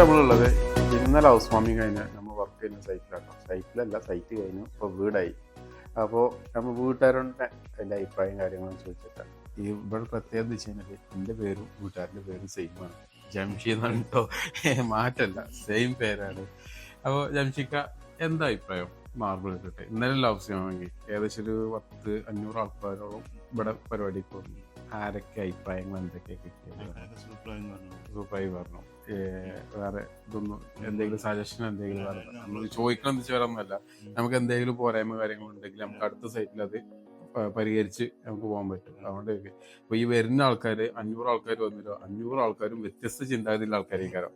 നമ്മളുള്ളത് ഇന്നലെ ഹൗസ് വാമിങ് കഴിഞ്ഞ് നമ്മൾ വർക്ക് ചെയ്യുന്ന സൈറ്റിലാട്ടോ. സൈറ്റിലല്ല, സൈറ്റ് കഴിഞ്ഞു, ഇപ്പോൾ വീടായി. അപ്പോൾ നമ്മൾ വീട്ടുകാരുടെ അതിൻ്റെ അഭിപ്രായം കാര്യങ്ങളും ചോദിച്ചിട്ടാണ്. ഈ ഇവിടെ പ്രത്യേകത വെച്ച് കഴിഞ്ഞാൽ എൻ്റെ പേരും വീട്ടുകാരുടെ പേരും സെയിമാണ്. ജംഷി എന്നാണ് കേട്ടോ, മാറ്റല്ല, സെയിം പേരാണ്. അപ്പോൾ ജംഷിക്ക എന്താ അഭിപ്രായം മാർബിൾ ഇട്ടിട്ട്? ഇന്നലെ ഹൗസ് വാമിങ് ഏകദേശം ഒരു 500 ആൾക്കാരോളം ഇവിടെ പരിപാടിക്ക് വന്നു. ആരൊക്കെ അഭിപ്രായങ്ങൾ എന്തൊക്കെ കിട്ടിയത്? സൂപ്പറായി പറഞ്ഞു. വേറെ ഇതൊന്നും എന്തെങ്കിലും സജഷൻ എന്തെങ്കിലും നമ്മൾ ചോദിക്കണം വെച്ച് വരാമെന്നല്ല, നമുക്ക് എന്തെങ്കിലും പോരായ്മ കാര്യങ്ങളുണ്ടെങ്കിൽ നമുക്ക് അടുത്ത സൈറ്റിൽ അത് പരിഹരിച്ച് നമുക്ക് പോകാൻ പറ്റും. അതുകൊണ്ട് ഇപ്പൊ ഈ വരുന്ന ആൾക്കാർ 500 ആൾക്കാർ വന്നില്ലോ, 500 ആൾക്കാരും വ്യത്യസ്ത ചിന്താഗതിയുള്ള ആൾക്കാരേക്കാരം.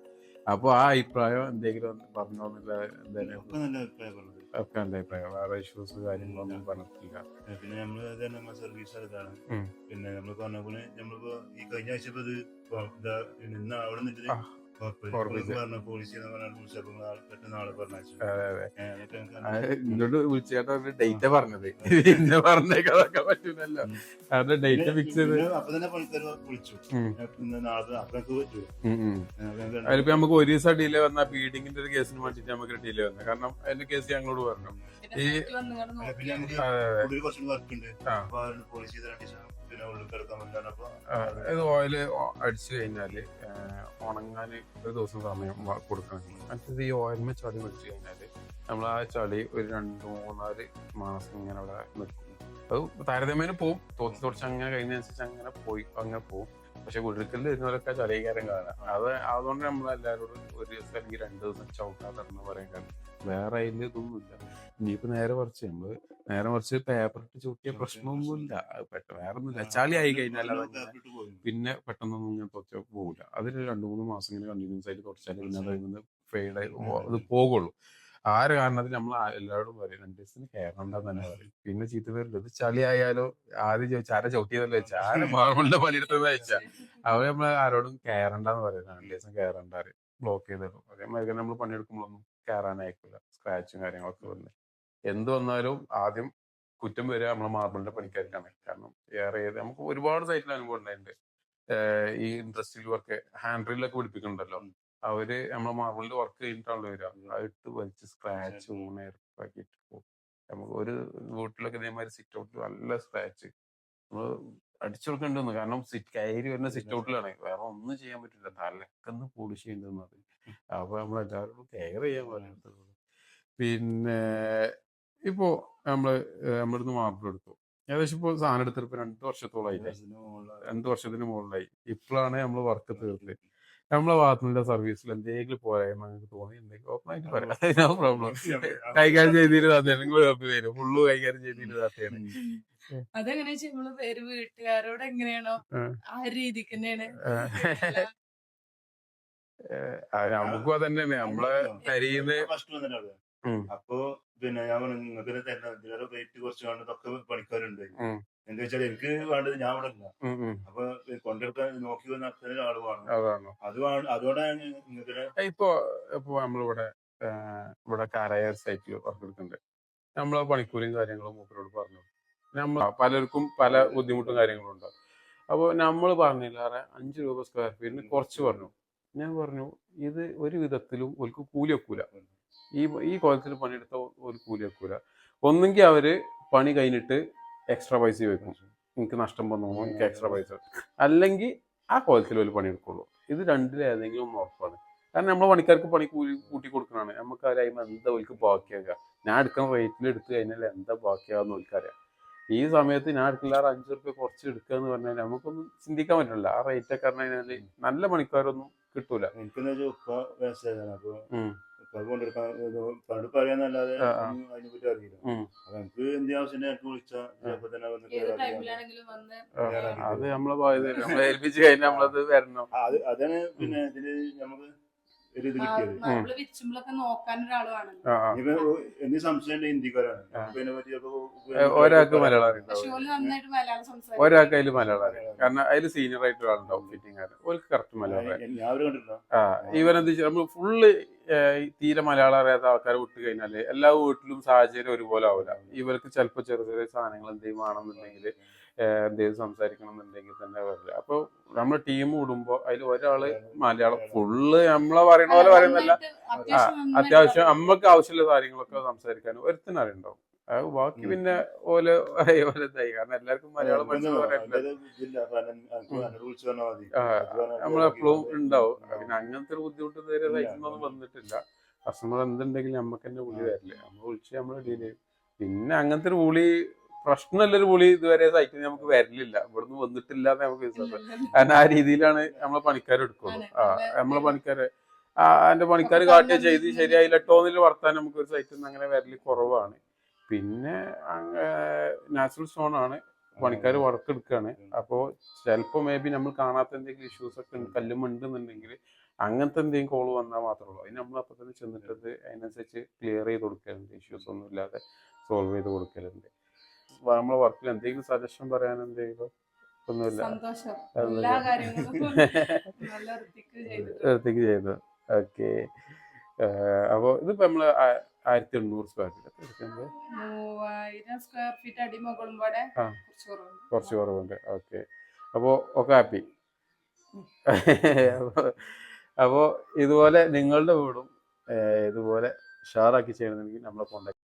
അപ്പൊ ആ അഭിപ്രായം എന്തെങ്കിലും പറഞ്ഞോന്നില്ല? എന്തായാലും ഒക്കെ നല്ല അഭിപ്രായം, വേറെ ഇഷ്യൂസ് കാര്യങ്ങളൊന്നും പറഞ്ഞിട്ടില്ല. പിന്നെ നമ്മള് സർവീസ് ഇതാണ്. പിന്നെ നമ്മള് പറഞ്ഞ പോലെ നമ്മളിപ്പോ ഈ കഴിഞ്ഞ ആഴ്ച ഇന്ന് അവിടെ നിന്നിട്ട് ഇങ്ങോട്ട് വിളിച്ചേട്ടാ ഡേറ്റ് പറഞ്ഞത്, പിന്നെ പറഞ്ഞേക്കാതൊക്കെ പറ്റൂലല്ലോ. അവരുടെ ഡേറ്റ് ഫിക്സ് ചെയ്ത് അതിലിപ്പോ നമുക്ക് ഒരു ദിവസം ഡിലേ വന്ന ബീഡിങ്ങിന്റെ ഒരു കേസിന് വേണ്ടിട്ട് നമുക്ക് ഡിലേ വന്നത്. കാരണം അതിന്റെ കേസ് ഞങ്ങളോട് പറഞ്ഞു ഇത് ഓയില് അടിച്ചു കഴിഞ്ഞാല് ഉണങ്ങാന് ഒരു ദിവസം സമയം കൊടുക്കണം. മറ്റേത് ഈ ഓയിൽമ ചളി വെച്ച് കഴിഞ്ഞാല് നമ്മൾ ആ ചളി ഒരു 2-3-4 മാസം ഇങ്ങനെ അവിടെ നിൽക്കും. അത് താരതമ്യേന പോവും, തുടച്ച് അങ്ങനെ കഴിഞ്ഞനുസരിച്ച് അങ്ങനെ പോവും. പക്ഷെ കുടിക്കലിൽ വരുന്നവരൊക്കെ ചളിക്കാരം കാണാം. അതുകൊണ്ട് നമ്മളെല്ലാവരോടും ഒരു ദിവസം അല്ലെങ്കിൽ 2 ദിവസം ചവിട്ടാതെന്ന് പറയാൻ കാരണം വേറെ അതിൽ ഇതൊന്നുമില്ല. ഇനിയിപ്പോ നേരെ മറിച്ച് പേപ്പർ ഇട്ട് ചൂട്ടിയ പ്രശ്നമൊന്നുമില്ല. വേറെ ഒന്നുമില്ല. ചളി ആയി കഴിഞ്ഞാൽ പിന്നെ പെട്ടെന്നൊന്നും ഇങ്ങനെ തുടച്ച പോകില്ല. അതിൽ 2-3 മാസം ഇങ്ങനെ കണ്ടിന്യൂസ് ആയിട്ട് തുടച്ചാൽ പിന്നെ അതിൽ ഫെയ്ഡ് ആയി ഇത് പോകുള്ളൂ. ആ ഒരു കാരണത്തിൽ നമ്മൾ എല്ലാവരോടും പറയും 2 ദിവസത്തിന് കയറണ്ടെന്ന് തന്നെ പറയും. പിന്നെ ചീത്ത പേരില്ല. ഇത് ചളി ആയാലോ ആദ്യം ചോദിച്ചാൽ ആരെ ചവിട്ടിയതല്ലേ വെച്ചാൽ ആരെ മാർബിളിന്റെ പണിയെടുത്തതെന്ന് വെച്ചാൽ അവർ നമ്മൾ ആരോടും കയറണ്ടെന്ന് പറയും. 2 ദിവസം കയറണ്ടാറ് ബ്ലോക്ക് ചെയ്തിടും. അതേമാതിരി നമ്മൾ പണിയെടുക്കുമ്പോഴൊന്നും കയറാനായിക്കില്ല. സ്ക്രാച്ചും കാര്യങ്ങളൊക്കെ വന്ന് എന്ത് വന്നാലും ആദ്യം കുറ്റം വരിക നമ്മളെ മാർബിളിന്റെ പണിക്കാർക്കാണ്. കാരണം നമുക്ക് ഒരുപാട് സൈറ്റിൽ അനുഭവം ഉണ്ടായിട്ടുണ്ട്. ഈ ഇൻഡസ്ട്രിയൽ വർക്ക് ഹാൻഡ് ഡ്രില്ലൊക്കെ പിടിപ്പിക്കുന്നുണ്ടല്ലോ, അവര് നമ്മളെ മാർബിളിന്റെ വർക്ക് കഴിഞ്ഞിട്ടാണല്ലോ വരിക. അതിട്ട് വലിച്ച് സ്ക്രാച്ച് ഊണേർപ്പാക്കിയിട്ട് പോകും. നമുക്ക് ഒരു വീട്ടിലൊക്കെ ഇതേമാതിരി സിറ്റ് ഔട്ടിൽ നല്ല സ്ക്രാച്ച് നമ്മള് അടിച്ചു കൊടുക്കേണ്ടതെന്ന്. കാരണം കയറി വരുന്ന സിറ്റ് ഔട്ടിലാണ്, വേറെ ഒന്നും ചെയ്യാൻ പറ്റില്ല. തലക്കൊന്ന് പോളിഷ് ചെയ്യേണ്ടതെന്ന് പറയും. അപ്പൊ നമ്മളെല്ലാവരോടും കെയർ ചെയ്യാൻ പറയുന്നത്. പിന്നെ ഇപ്പോ നമ്മളിന്ന് മാർബിൾ എടുത്തു, ഏകദേശം ഇപ്പോൾ സാധനം എടുത്തിട്ട് ഇപ്പൊ 2 വർഷത്തോളായില്ലേ, 2 വർഷത്തിന് മുകളിലായി. ഇപ്പോഴാണ് നമ്മൾ വർക്ക് തീർത്ത്. നമ്മളെ ഭാഗത്തുനിന്നുള്ള സർവീസിൽ എന്തെങ്കിലും പോരായ്മ നിങ്ങൾക്ക് തോന്നിയിട്ടുണ്ടെങ്കിൽ ഓപ്പണായിട്ട് പറയാം. പ്രോബ്ലം കൈകാര്യം ചെയ്തിട്ട് തന്നെയാണ് ഫുള്ള് കൈകാര്യം ചെയ്തിട്ട് തന്നെയാണ്. അതെങ്ങനെ നമ്മള് പേര് വീട്ടുകാരോട് എങ്ങനെയാണോ ആ രീതിക്ക് തന്നെയാണ്. നമുക്കും അതന്നെയാണ് നമ്മളെ കരിയുന്ന. അപ്പൊ പിന്നെ ഞാൻ നിങ്ങൾക്ക് ഇതിലേറെ റേറ്റ് കുറച്ച് കാണുന്നതൊക്കെ പണിക്കാരുണ്ട്. എന്താ വെച്ചാൽ എനിക്ക് വേണ്ടത് ഞാൻ ഇവിടെ ഇല്ല. അപ്പൊ കൊണ്ടെടുക്കാൻ നോക്കി വന്ന അത്രയും ആള് വേണം. അതുകൊണ്ടാണ് നിങ്ങൾക്ക് ഇപ്പൊ നമ്മളിവിടെ കാരായർ സൈറ്റിൽ വർക്ക് എടുക്കുന്നുണ്ട്. നമ്മളെ പണിക്കൂലിയും കാര്യങ്ങളും മൂപ്പരോട് പറഞ്ഞു. പലർക്കും പല ബുദ്ധിമുട്ടും കാര്യങ്ങളും ഉണ്ടാവും. അപ്പോൾ നമ്മൾ പറഞ്ഞില്ല 5 രൂപ സ്ക്വയർ ഫീറ്റിന് കുറച്ച് പറഞ്ഞു. ഞാൻ പറഞ്ഞു ഇത് ഒരു വിധത്തിലും ഒരു കൂലി വെക്കൂല. ഈ കോലത്തിൽ പണിയെടുത്ത ഒരു കൂലി വെക്കൂല. ഒന്നെങ്കിൽ അവര് പണി കഴിഞ്ഞിട്ട് എക്സ്ട്രാ പൈസ വെക്കും, എനിക്ക് നഷ്ടം വന്നു എനിക്ക് എക്സ്ട്രാ പൈസ, അല്ലെങ്കിൽ ആ കോലത്തിൽ ഒരു പണി എടുക്കുള്ളൂ. ഇത് രണ്ടിലേതെങ്കിലും ഒന്ന് ഉറപ്പാണ്. കാരണം നമ്മളെ പണിക്കാർക്ക് പണി കൂട്ടി കൊടുക്കണതാണ്. നമുക്ക് അറിയാം എന്താ ഒലിക്ക് ബാക്കിയാക്കുക. ഞാൻ എടുക്കുന്ന റേറ്റിൽ എടുത്തു കഴിഞ്ഞാൽ എന്താ ബാക്കിയാകുന്ന ഒലിക്കറിയാം. ഈ സമയത്ത് ഞാൻ എടുക്കില്ല 5 റുപ്യ കുറച്ച് എടുക്കുക എന്ന് പറഞ്ഞാൽ നമുക്കൊന്നും ചിന്തിക്കാൻ പറ്റില്ല. ആ റേറ്റ് ഒക്കെ പറഞ്ഞു കഴിഞ്ഞാൽ നല്ല പണിക്കാരൊന്നും കിട്ടൂല. എനിക്കെന്ന് പണ്ട് പറയാന്നല്ലാതെ അതിനെ പറ്റി അറിയില്ല. അപ്പൊ എനിക്ക് എന്ത് ആവശ്യം വിളിച്ചാൽ അത് നമ്മളെ ബാധ്യത, നമ്മളെ ഏൽപ്പിച്ച് കഴിഞ്ഞാൽ നമ്മളത് വരണം. അതാണ് പിന്നെ ഇതില് നമുക്ക് ഒരു ഇത് കിട്ടിയത്. എന്ത് സംശയം ഹിന്ദിക്കാരാണ്. ഒരാൾക്ക് മലയാളം, ഒരാൾക്ക് അതിൽ മലയാളം അറിയാം. കാരണം അതിൽ സീനിയർ ആയിട്ട് ഒരാളുണ്ടാവും ഫിറ്റിംഗ്. ഓർക്ക് കറക്റ്റ് മലയാളം ഇവരെന്ത് വെച്ചാൽ നമ്മൾ ഫുള്ള് തീരെ മലയാളം അറിയാത്ത ആൾക്കാരെ വിട്ട് കഴിഞ്ഞാല് എല്ലാ വീട്ടിലും സാഹചര്യം ഒരുപോലെ ആവില്ല. ഇവർക്ക് ചിലപ്പോൾ ചെറിയ ചെറിയ സാധനങ്ങൾ എന്തെങ്കിലും ആണെന്നുണ്ടെങ്കിൽ എന്തെങ്കിലും സംസാരിക്കണം എന്നുണ്ടെങ്കിൽ തന്നെ വരില്ല. അപ്പോൾ നമ്മളെ ടീം കൂടുമ്പോൾ അതിൽ ഒരാള് മലയാളം ഫുള്ള് നമ്മളെ പറയുന്ന പോലെ പറയുന്നില്ല, അത്യാവശ്യം നമ്മൾക്ക് ആവശ്യമുള്ള കാര്യങ്ങളൊക്കെ സംസാരിക്കാനും ഒരുത്തിന് അറിയുണ്ടാവും. ബാക്കി പിന്നെ ഓല് ഇതായി, കാരണം എല്ലാവർക്കും മലയാളം നമ്മളെപ്പോഴും ഉണ്ടാവും. പിന്നെ അങ്ങനത്തെ ഒരു ബുദ്ധിമുട്ട് നേരെ സഹിക്കുന്നൊന്നും വന്നിട്ടില്ല. കസ്റ്റമർ എന്തുണ്ടെങ്കിലും നമുക്ക് തന്നെ വിളി വരില്ലേ, നമ്മൾ വിളിച്ച് നമ്മൾ ഡീൽ ചെയ്യും. പിന്നെ അങ്ങനത്തെ ഒരു വിളി പ്രശ്നമുള്ളൊരു വിളി ഇതുവരെ സൈറ്റിൽ നമുക്ക് വരലില്ല, ഇവിടുന്ന് വന്നിട്ടില്ലാതെ നമുക്ക് വിശ്വാസം. കാരണം ആ രീതിയിലാണ് നമ്മളെ പണിക്കാർ എടുക്കുള്ളൂ. നമ്മളെ പണിക്കാര് എന്റെ പണിക്കാർ കാട്ടിയ ചെയ്ത് ശരിയായില്ലട്ടോ എന്നില്ല വർത്താൻ നമുക്ക് ഒരു സൈറ്റിൽ നിന്ന് അങ്ങനെ വരല് കുറവാണ്. പിന്നെ നാച്ചുറൽ സ്റ്റോൺ ആണ്, പണിക്കാർ വർക്ക് എടുക്കുകയാണ്. അപ്പോൾ ചിലപ്പോൾ മേ ബി നമ്മൾ കാണാത്ത എന്തെങ്കിലും ഇഷ്യൂസ് ഒക്കെ കല്ലുമുണ്ടെന്നുണ്ടെങ്കിൽ അങ്ങനത്തെ എന്തെങ്കിലും കോള് വന്നാൽ മാത്രമേ ഉള്ളൂ. അതിന് നമ്മൾ അപ്പോൾ തന്നെ ചെന്നിട്ടത് അതിനനുസരിച്ച് ക്ലിയർ ചെയ്ത് കൊടുക്കലുണ്ട്, ഇഷ്യൂസ് ഒന്നും ഇല്ലാതെ സോൾവ് ചെയ്ത് കൊടുക്കലുണ്ട്. നമ്മളെ വർക്കിൽ എന്തെങ്കിലും സജഷൻ പറയാൻ എന്തെങ്കിലും ഒന്നുമില്ല, വൃത്തിക്ക് ചെയ്തു. ഓക്കെ. അപ്പോൾ ഇതിപ്പോ നമ്മള് 1800 സ്ക്വയർ ഫീറ്റ് കുറച്ച് കുറവുണ്ട്. ഓക്കെ. അപ്പോൾ ഒക്കെ ഹാപ്പി. അപ്പോൾ ഇതുപോലെ നിങ്ങളുടെ വീടും ഇതുപോലെ ഷെയറാക്കി ചെയ്യണമെങ്കിൽ നമ്മളെ കോൺടാക്ട്